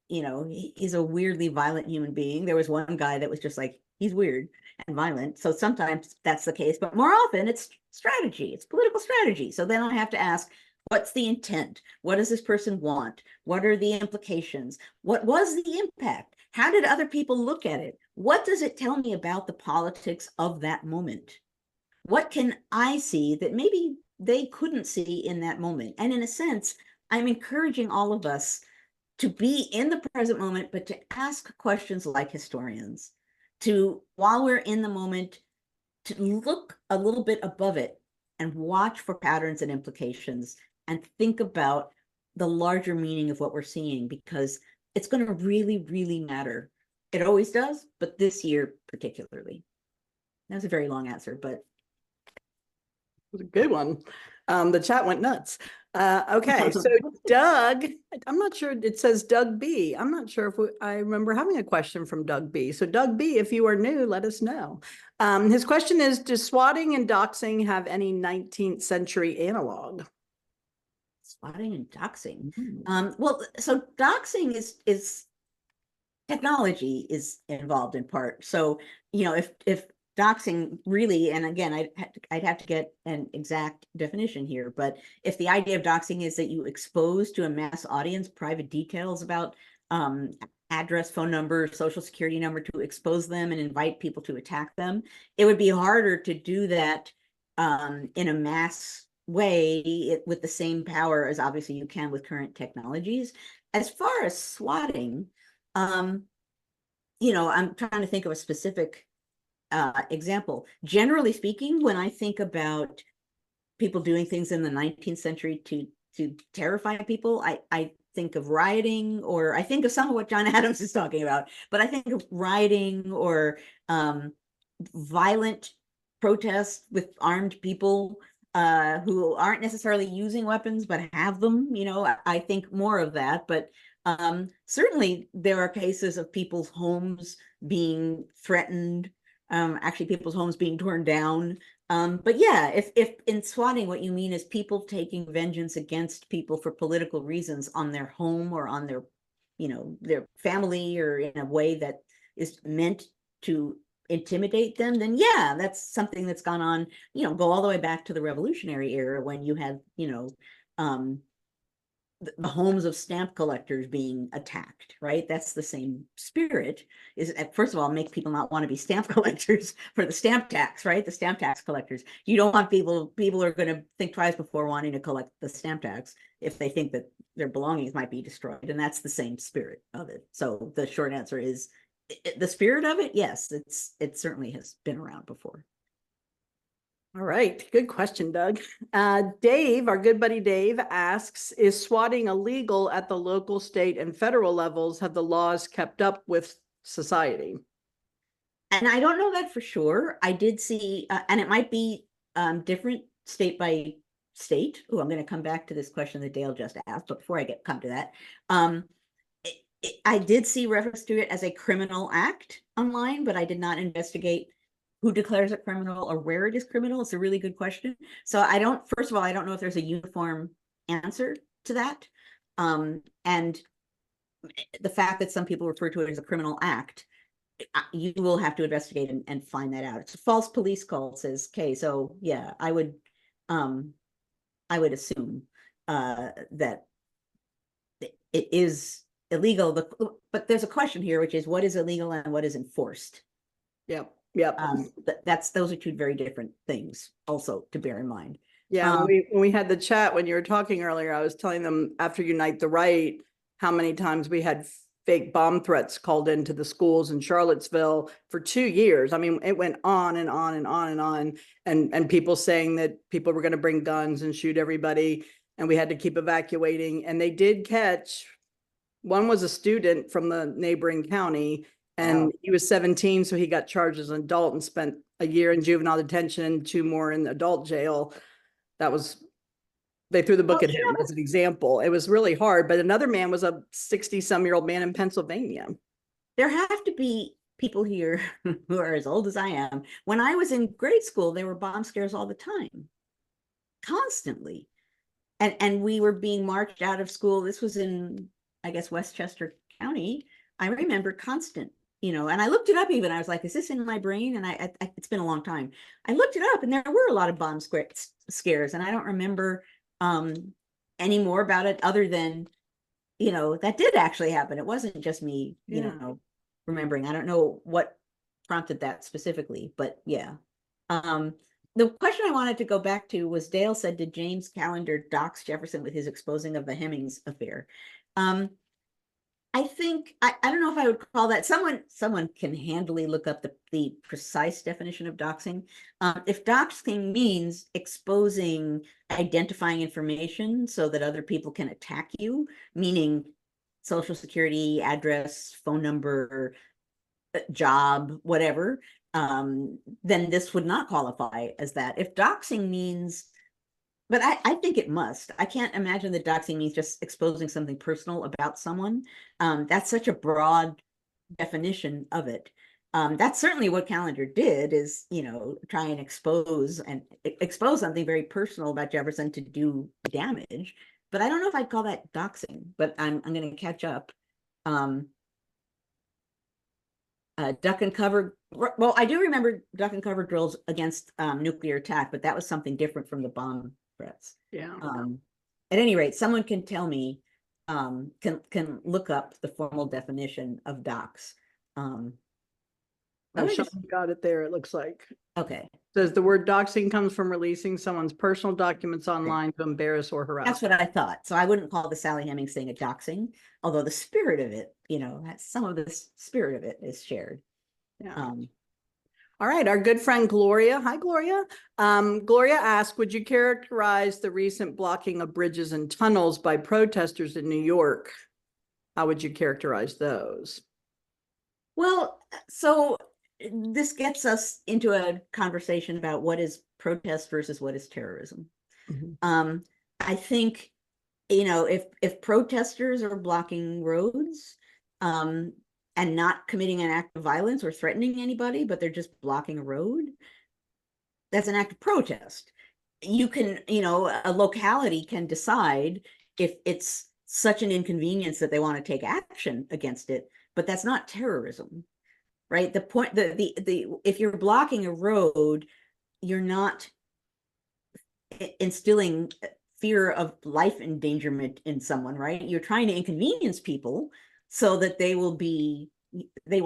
he's a weirdly violent human being. There was one guy that was just like, he's weird and violent. So sometimes that's the case, but more often it's strategy, it's political strategy. So then I have to ask, what's the intent? What does this person want? What are the implications? What was the impact? How did other people look at it? What does it tell me about the politics of that moment? What can I see that maybe they couldn't see in that moment? And in a sense, I'm encouraging all of us to be in the present moment, but to ask questions like historians, to, while we're in the moment, to look a little bit above it and watch for patterns and implications and think about the larger meaning of what we're seeing, because it's going to really, really matter. It always does, but this year particularly. That was a very long answer, but it was a good one. The chat went nuts. Okay, so Doug, I'm not sure, it says Doug B. I'm not sure if I remember having a question from Doug B. So Doug B, if you are new, let us know. His question is, does swatting and doxing have any 19th century analog? Swatting and doxing. Well, so doxing is technology is involved in part. So, if doxing really, and again, I'd have to get an exact definition here, but if the idea of doxing is that you expose to a mass audience private details about address, phone number, social security number, to expose them and invite people to attack them, it would be harder to do that in a mass way with the same power as obviously you can with current technologies. As far as swatting, I'm trying to think of a specific example. Generally speaking, when I think about people doing things in the 19th century to terrify people, I think of rioting, or I think of some of what John Adams is talking about, but I think of rioting or violent protests with armed people. who aren't necessarily using weapons but have them. I think more of that. But certainly there are cases of people's homes being threatened, actually people's homes being torn down. But yeah, if in swatting what you mean is people taking vengeance against people for political reasons on their home or on their family, or in a way that is meant to intimidate them, then yeah, that's something that's gone on, go all the way back to the Revolutionary era, when you had, um, the homes of stamp collectors being attacked, right? That's the same spirit. Is first of all, make people not want to be stamp collectors for the stamp tax, right? The stamp tax collectors. You don't want people are going to think twice before wanting to collect the stamp tax if they think that their belongings might be destroyed. And that's the same spirit of it. So the short answer is the spirit of it. Yes, it certainly has been around before. All right, good question, Doug. Dave, our good buddy Dave, asks, is swatting illegal at the local, state, and federal levels? Have the laws kept up with society? And I don't know that for sure. I did see, and it might be different state by state. Oh, I'm going to come back to this question that Dale just asked, but before I come to that, I did see reference to it as a criminal act online, but I did not investigate who declares it criminal or where it is criminal. It's a really good question. So first of all, I don't know if there's a uniform answer to that. And the fact that some people refer to it as a criminal act, you will have to investigate and find that out. It's a false police call, says Kay. So yeah, I would assume that it is illegal. But there's a question here, which is what is illegal and what is enforced. Yep. Those are two very different things also to bear in mind. Yeah, when we had the chat, when you were talking earlier, I was telling them after Unite the Right, how many times we had fake bomb threats called into the schools in Charlottesville for 2 years. I mean, it went on and on and on and on, and people saying that people were going to bring guns and shoot everybody, and we had to keep evacuating. And they did catch, one was a student from the neighboring county, and he was 17, so he got charged as an adult and spent a year in juvenile detention, 2 more in adult jail. They threw the book at him as an example. It was really hard, but another man was a 60-some-year-old man in Pennsylvania. There have to be people here who are as old as I am. When I was in grade school, there were bomb scares all the time, constantly. And we were being marched out of school. This was in, I guess, Westchester County. I remember constant, and I looked it up even. I was like, is this in my brain? And it's been a long time. I looked it up, and there were a lot of bomb scares, and I don't remember any more about it other than, that did actually happen. It wasn't just me, remembering. I don't know what prompted that specifically, but yeah. The question I wanted to go back to was, Dale said, did James Callender dox Jefferson with his exposing of the Hemmings affair? I think, I don't know if I would call that, someone can handily look up the precise definition of doxing. If doxing means exposing, identifying information so that other people can attack you, meaning social security, address, phone number, job, whatever, then this would not qualify as that. If doxing means, but I think it must. I can't imagine that doxing means just exposing something personal about someone. That's such a broad definition of it. That's certainly what Callender did, is, try and expose something very personal about Jefferson to do damage. But I don't know if I'd call that doxing, but I'm going to catch up. Duck and cover. Well, I do remember duck and cover drills against nuclear attack, but that was something different from the bomb threats. Yeah. At any rate, someone can tell me, can look up the formal definition of dox. Oh, Sean got it there, it looks like. Okay. Says the word doxing comes from releasing someone's personal documents online to embarrass or harass. That's what I thought. So I wouldn't call the Sally Hemings thing a doxing, although the spirit of it, some of the spirit of it is shared. Yeah. All right, our good friend Gloria. Hi, Gloria. Gloria asked, would you characterize the recent blocking of bridges and tunnels by protesters in New York? How would you characterize those? Well, so this gets us into a conversation about what is protest versus what is terrorism. I think, if protesters are blocking roads, and not committing an act of violence or threatening anybody, but they're just blocking a road, that's an act of protest. You can, a locality can decide if it's such an inconvenience that they want to take action against it, but that's not terrorism, right? The point, if you're blocking a road, you're not instilling fear of life endangerment in someone, right? You're trying to inconvenience people so that they will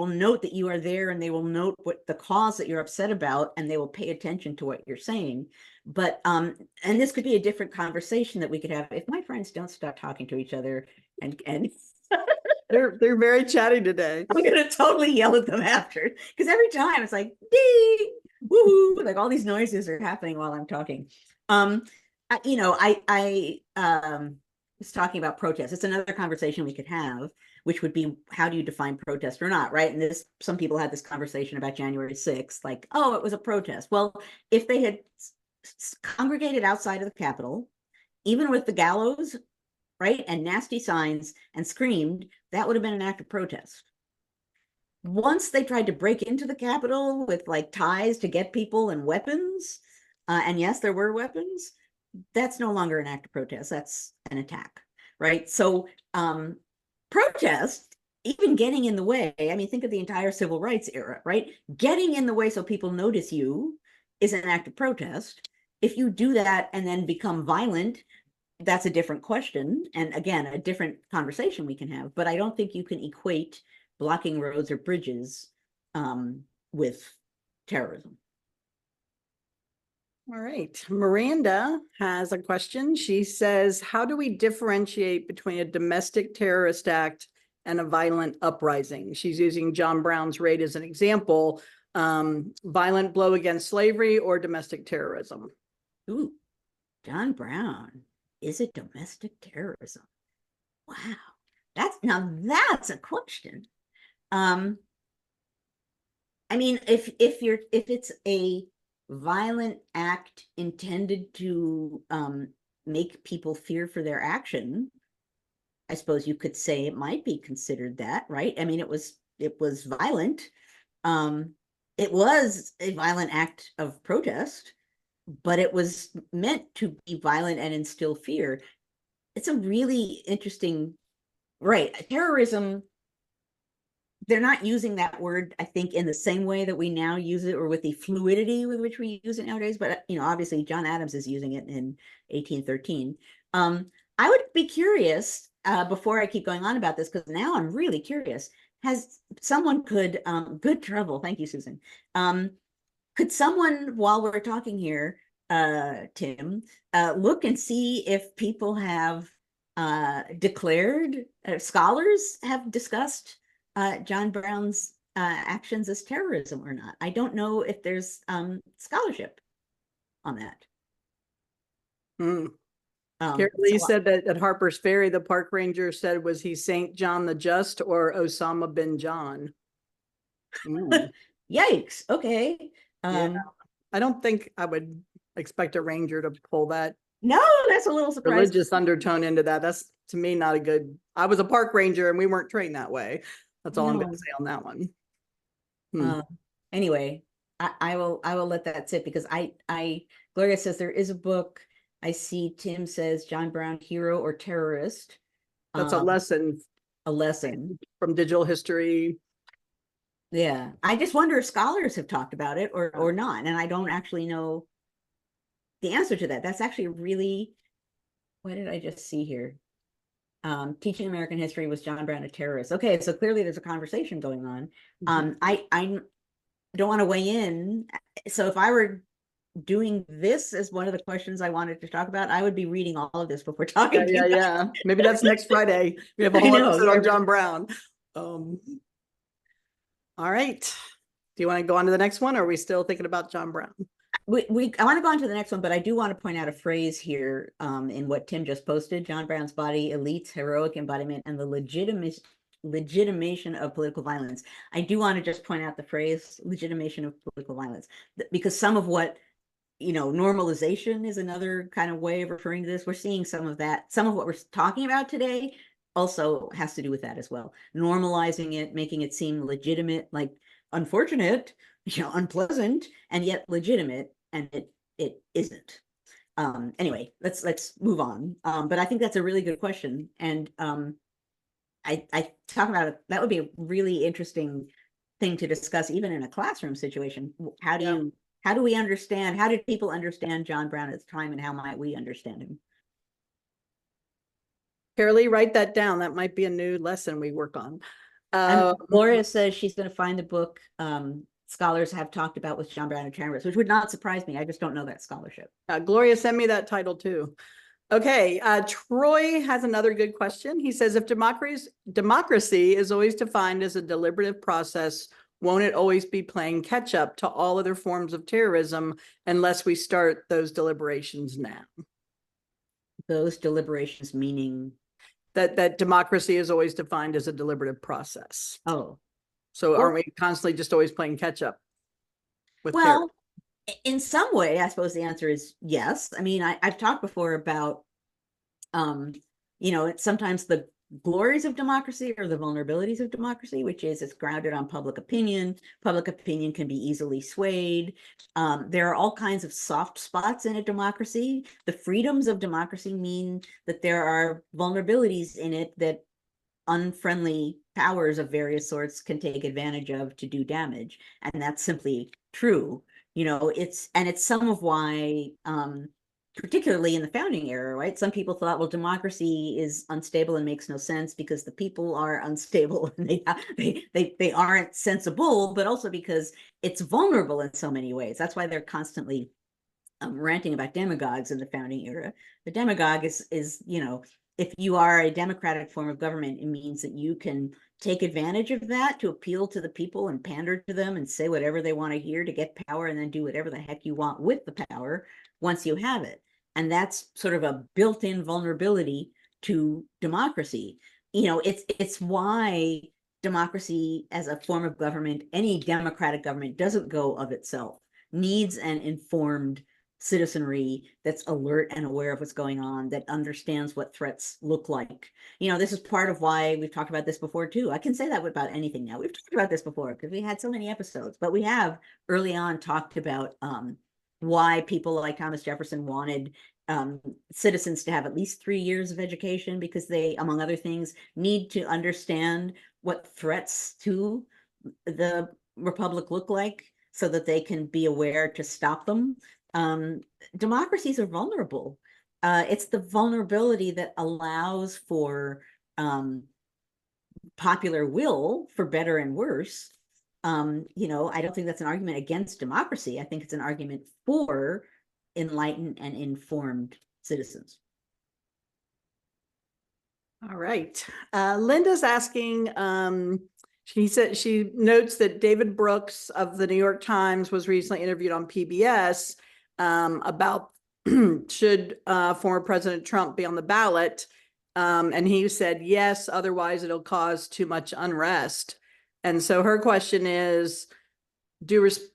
note that you are there, and they will note what the cause that you're upset about, and they will pay attention to what you're saying. But and this could be a different conversation that we could have if my friends don't stop talking to each other, and They're very chatty today. I'm gonna totally yell at them after, because every time it's like ding, woohoo, like all these noises are happening while I'm talking. I was talking about protest. It's another conversation we could have, which would be, how do you define protest or not, right? And some people had this conversation about January 6th, like, oh, it was a protest. Well, if they had congregated outside of the Capitol, even with the gallows, right, and nasty signs, and screamed, that would have been an act of protest. Once they tried to break into the Capitol with like ties to get people and weapons, and yes, there were weapons, that's no longer an act of protest. That's an attack, right? So protest, even getting in the way, I mean, think of the entire civil rights era, right? Getting in the way so people notice you is an act of protest. If you do that and then become violent, that's a different question. And again, a different conversation we can have. But I don't think you can equate blocking roads or bridges with terrorism. All right. Miranda has a question. She says, how do we differentiate between a domestic terrorist act and a violent uprising? She's using John Brown's raid as an example. Violent blow against slavery or domestic terrorism? Ooh, John Brown. Is it domestic terrorism? Wow. That's a question. I mean, if it's a violent act intended to make people fear for their action, I suppose you could say it might be considered that, right? I mean, it was violent. It was a violent act of protest, but it was meant to be violent and instill fear. It's a really interesting, right? Terrorism, they're not using that word, I think, in the same way that we now use it, or with the fluidity with which we use it nowadays. But, obviously John Adams is using it in 1813. I would be curious, before I keep going on about this, because now I'm really curious, good trouble. Thank you, Susan. Could someone, while we're talking here, Tim, look and see if people have declared, scholars have discussed John Brown's actions as terrorism or not? I don't know if there's scholarship on that. Carol Lee said that at Harper's Ferry, the park ranger said, was he Saint John the Just or Osama bin John? Yikes. Okay. Yeah. I don't think I would expect a ranger to pull that. No, that's a little surprising. Religious undertone into that. That's, to me, not a good. I was a park ranger and we weren't trained that way. That's all I'm going to say on that one. Anyway, I will let that sit, because Gloria says there is a book. I see Tim says John Brown, hero or terrorist. That's a lesson. A lesson from digital history. Yeah, I just wonder if scholars have talked about it or not, and I don't actually know the answer to that. That's actually really, what did I just see here? Teaching American history, was John Brown a terrorist? Okay, so clearly there's a conversation going on. I don't want to weigh in. So if I were doing this as one of the questions I wanted to talk about, I would be reading all of this before talking. Yeah. Maybe that's next Friday. We have a whole episode on John Brown. All right. Do you want to go on to the next one, or are we still thinking about John Brown? I want to go on to the next one, but I do want to point out a phrase here in what Tim just posted: John Brown's body, elites, heroic embodiment, and the legitimation of political violence. I do want to just point out the phrase legitimation of political violence, because some of what, normalization is another kind of way of referring to this. We're seeing some of that. Some of what we're talking about today also has to do with that as well. Normalizing it, making it seem legitimate, like unfortunate, unpleasant, and yet legitimate, and it isn't. Anyway, let's move on. But I think that's a really good question. And I talk about it, that would be a really interesting thing to discuss, even in a classroom situation. How do we understand, how did people understand John Brown at the time, and how might we understand him? Carolee, write that down. That might be a new lesson we work on. Gloria says she's going to find the book scholars have talked about with John Brown and Chambers, which would not surprise me. I just don't know that scholarship. Gloria, send me that title too. Okay, Troy has another good question. He says, if democracy is always defined as a deliberative process, won't it always be playing catch up to all other forms of terrorism unless we start those deliberations now? Those deliberations meaning? That democracy is always defined as a deliberative process. Oh. So aren't we constantly just always playing catch up with terror? In some way, I suppose the answer is yes. I mean, I've talked before about, it's sometimes the glories of democracy or the vulnerabilities of democracy, which is it's grounded on public opinion. Public opinion can be easily swayed. There are all kinds of soft spots in a democracy. The freedoms of democracy mean that there are vulnerabilities in it that unfriendly powers of various sorts can take advantage of to do damage. And that's simply true. It's some of why, particularly in the founding era, right? Some people thought, well, democracy is unstable and makes no sense because the people are unstable and they aren't sensible, but also because it's vulnerable in so many ways. That's why they're constantly ranting about demagogues in the founding era. The demagogue is if you are a democratic form of government, it means that you can take advantage of that to appeal to the people and pander to them and say whatever they want to hear to get power, and then do whatever the heck you want with the power once you have it. And that's sort of a built-in vulnerability to democracy. It's why democracy as a form of government, any democratic government, doesn't go of itself, needs an informed citizenry that's alert and aware of what's going on, that understands what threats look like. This is part of why we've talked about this before too. I can say that about anything now. We've talked about this before because we had so many episodes, but we have early on talked about why people like Thomas Jefferson wanted citizens to have at least 3 years of education, because they, among other things, need to understand what threats to the republic look like so that they can be aware to stop them. Democracies are vulnerable. It's the vulnerability that allows for popular will, for better and worse. I don't think that's an argument against democracy. I think it's an argument for enlightened and informed citizens. All right. Linda's asking, she said she notes that David Brooks of the New York Times was recently interviewed on PBS about should former President Trump be on the ballot? And he said, yes, otherwise it'll cause too much unrest. And so her question is,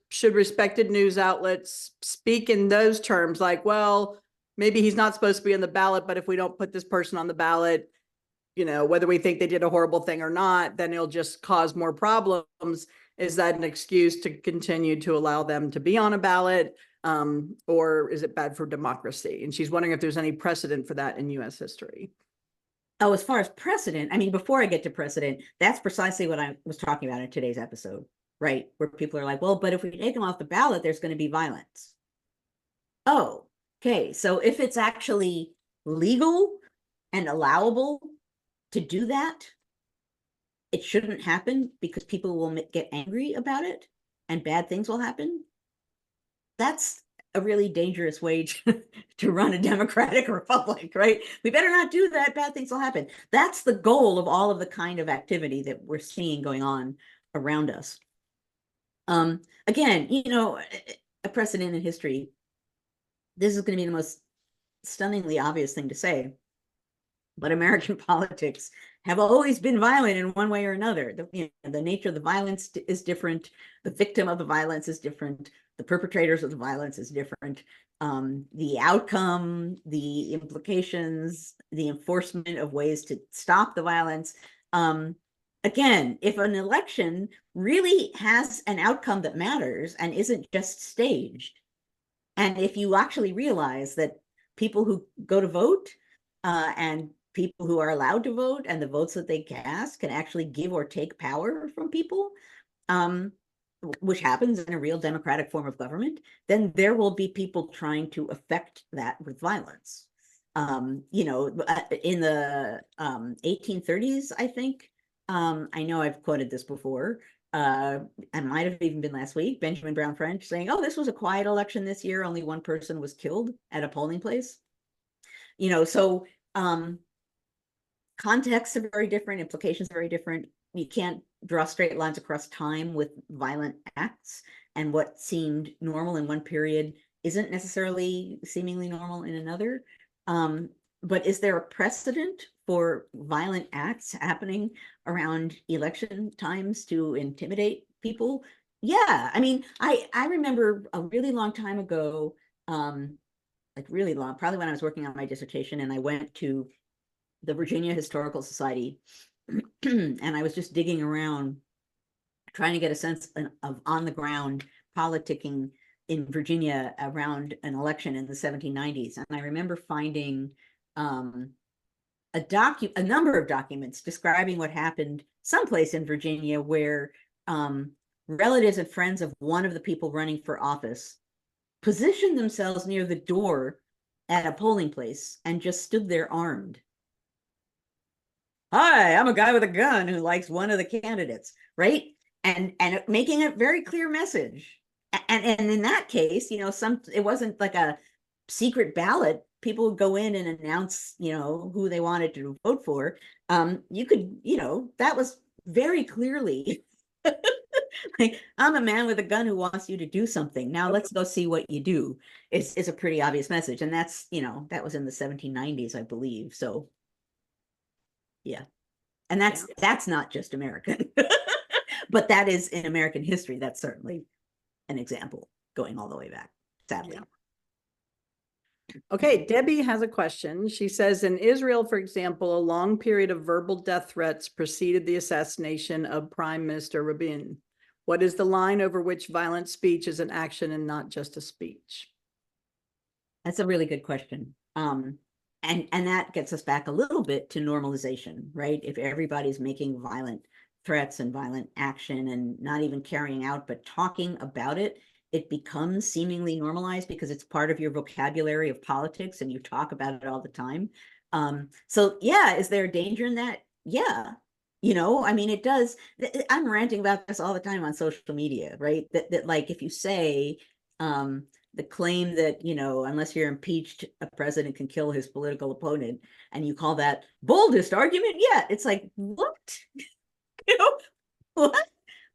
should respected news outlets speak in those terms? Like, well, maybe he's not supposed to be on the ballot, but if we don't put this person on the ballot, whether we think they did a horrible thing or not, then it'll just cause more problems. Is that an excuse to continue to allow them to be on a ballot? Or is it bad for democracy? And she's wondering if there's any precedent for that in US history. Oh, as far as precedent, I mean, before I get to precedent, that's precisely what I was talking about in today's episode, right? Where people are like, well, but if we take them off the ballot, there's going to be violence. Oh, okay. So if it's actually legal and allowable to do that, it shouldn't happen because people will get angry about it and bad things will happen. That's a really dangerous way to run a democratic republic, right? We better not do that. Bad things will happen. That's the goal of all of the kind of activity that we're seeing going on around us. Again, a precedent in history, this is going to be the most stunningly obvious thing to say. But American politics have always been violent in one way or another. The nature of the violence is different. The victim of the violence is different. The perpetrators of the violence is different. The outcome, the implications, the enforcement of ways to stop the violence. Again, if an election really has an outcome that matters and isn't just staged, and if you actually realize that people who go to vote and people who are allowed to vote and the votes that they cast can actually give or take power from people, which happens in a real democratic form of government, then there will be people trying to affect that with violence. In the 1830s, I think, I know I've quoted this before, it might have even been last week, Benjamin Brown French saying, oh, this was a quiet election this year. Only one person was killed at a polling place. So contexts are very different, implications are very different. You can't draw straight lines across time with violent acts, and what seemed normal in one period isn't necessarily seemingly normal in another. But is there a precedent for violent acts happening around election times to intimidate people? Yeah, I mean, I remember a really long time ago, like really long, probably when I was working on my dissertation, and I went to the Virginia Historical Society, and I was just digging around, trying to get a sense of on the ground politicking in Virginia around an election in the 1790s. And I remember finding a number of documents describing what happened someplace in Virginia where relatives and friends of one of the people running for office positioned themselves near the door at a polling place and just stood there armed. Hi, I'm a guy with a gun who likes one of the candidates, right? And making a very clear message. And in that case, it wasn't like a secret ballot. People would go in and announce, who they wanted to vote for. You could, that was very clearly like, I'm a man with a gun who wants you to do something. Now let's go see what you do. Is a pretty obvious message. And that's, that was in the 1790s, I believe. So yeah. And that's not just American, but that is in American history. That's certainly an example going all the way back, sadly. Yeah. Okay, Debbie has a question. She says, in Israel, for example, a long period of verbal death threats preceded the assassination of Prime Minister Rabin. What is the line over which violent speech is an action and not just a speech? That's a really good question. And that gets us back a little bit to normalization, right? If everybody's making violent threats and violent action and not even carrying out, but talking about it, it becomes seemingly normalized because it's part of your vocabulary of politics and you talk about it all the time. So yeah, is there a danger in that? Yeah. I mean, it does. I'm ranting about this all the time on social media, right? That like if you say, the claim that, unless you're impeached, a president can kill his political opponent, and you call that boldest argument yet. It's like, what? What?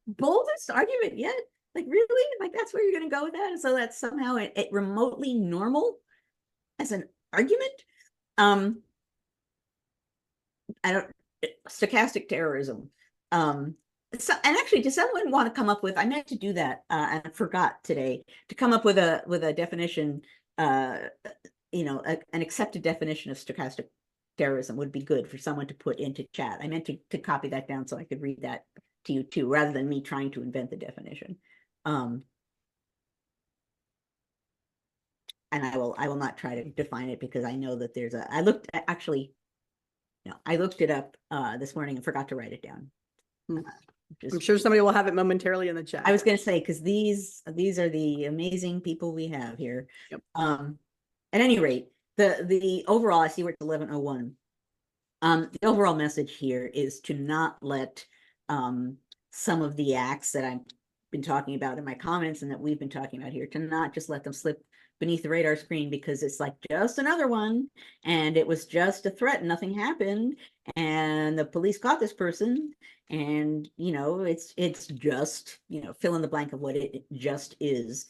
Boldest argument yet? Like, really? Like, that's where you're going to go with that? And so that's somehow it remotely normal as an argument? I don't, stochastic terrorism. So, and actually, does someone want to come up with, I meant to do that and I forgot today, to come up with a definition, an accepted definition of stochastic terrorism would be good for someone to put into chat. I meant to copy that down so I could read that to you too, rather than me trying to invent the definition. And I will not try to define it because I know that there's I looked it up this morning and forgot to write it down. I'm sure somebody will have it momentarily in the chat. I was going to say, because these are the amazing people we have here. Yep. At any rate, the overall, I see we're at 11:01. The overall message here is to not let some of the acts that I've been talking about in my comments and that we've been talking about here, to not just let them slip beneath the radar screen because it's like just another one and it was just a threat and nothing happened and the police caught this person and it's just fill in the blank of what it just is.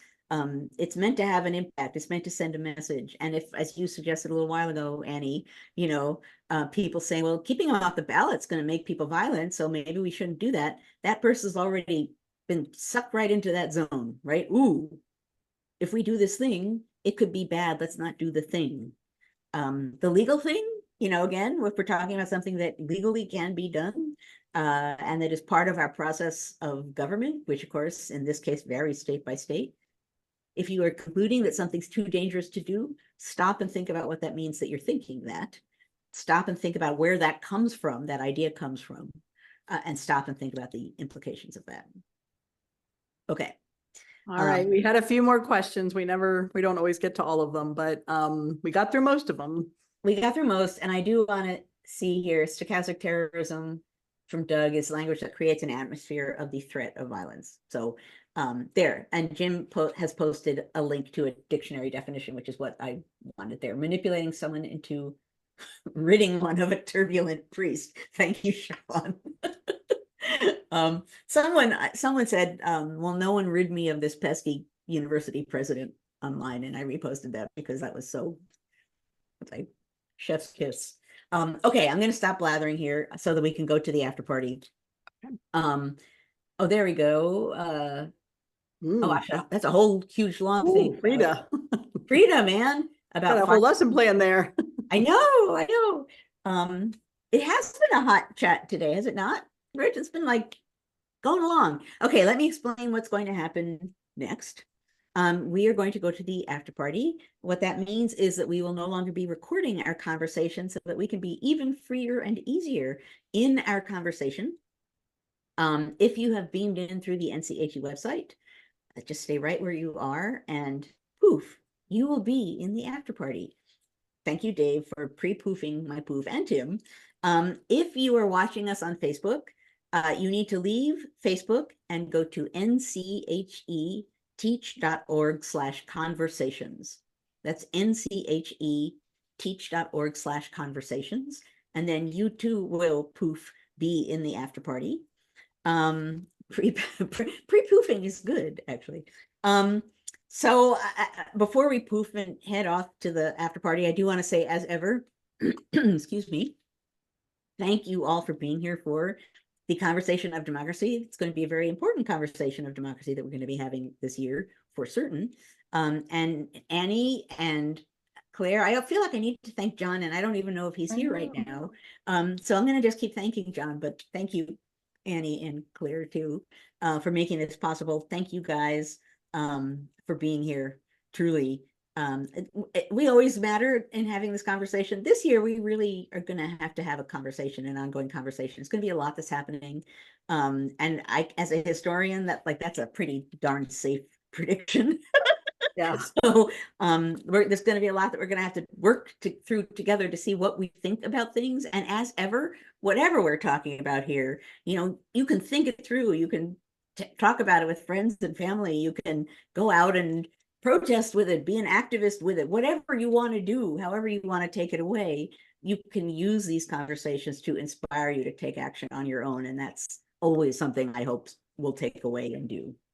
It's meant to have an impact. It's meant to send a message. And if, as you suggested a little while ago, Annie, you know, people saying, well, keeping them off the ballot's going to make people violent, so maybe we shouldn't do that. That person's already been sucked right into that zone, right? Ooh, if we do this thing, it could be bad. Let's not do the thing. The legal thing, you know, again, if we're talking about something that legally can be done, and that is part of our process of government, which of course, in this case, varies state by state. If you are concluding that something's too dangerous to do, stop and think about what that means that you're thinking that. Stop and think about where that comes from, that idea comes from, and stop and think about the implications of that. Okay. All right, we had a few more questions. We don't always get to all of them, but we got through most of them. We got through most, and I do want to see here, stochastic terrorism from Doug is language that creates an atmosphere of the threat of violence. So there, and Jim has posted a link to a dictionary definition, which is what I wanted there. Manipulating someone into ridding one of a turbulent priest. Thank you, Sean. Someone said, well, no one rid me of this pesky university president online, and I reposted that because that was so like chef's kiss. Okay, I'm gonna stop blathering here so that we can go to the after party. Oh, there we go. Oh, that's a whole huge long thing. Frida. Frida, man. About got a whole lesson plan there. I know. It has been a hot chat today, has it not? Rich, it's been like going along. Okay, let me explain what's going to happen next. We are going to go to the after party. What that means is that we will no longer be recording our conversation so that we can be even freer and easier in our conversation. If you have beamed in through the NCHE website, just stay right where you are and poof, you will be in the after party. Thank you, Dave, for pre-poofing my poof, and Tim. If you are watching us on Facebook, you need to leave Facebook and go to ncheteach.org/conversations. That's ncheteach.org/conversations. And then you too will poof be in the after party. Pre-poofing is good, actually. So before we poof and head off to the after party, I do want to say, as ever, excuse me, thank you all for being here for the conversation of democracy. It's going to be a very important conversation of democracy that we're going to be having this year for certain. And Annie and Claire, I feel like I need to thank John, and I don't even know if he's here right now. So I'm going to just keep thanking John, but thank you, Annie and Claire, too, for making this possible. Thank you guys for being here, truly. We always matter in having this conversation. This year, we really are going to have a conversation, an ongoing conversation. It's going to be a lot that's happening. And I, as a historian, that's a pretty darn safe prediction. Yeah. So there's going to be a lot that we're going to have to work through together to see what we think about things. And as ever, whatever we're talking about here, you know, you can think it through. You can talk about it with friends and family. You can go out and protest with it, be an activist with it, whatever you want to do, however you want to take it away. You can use these conversations to inspire you to take action on your own. And that's always something I hope we'll take away and do.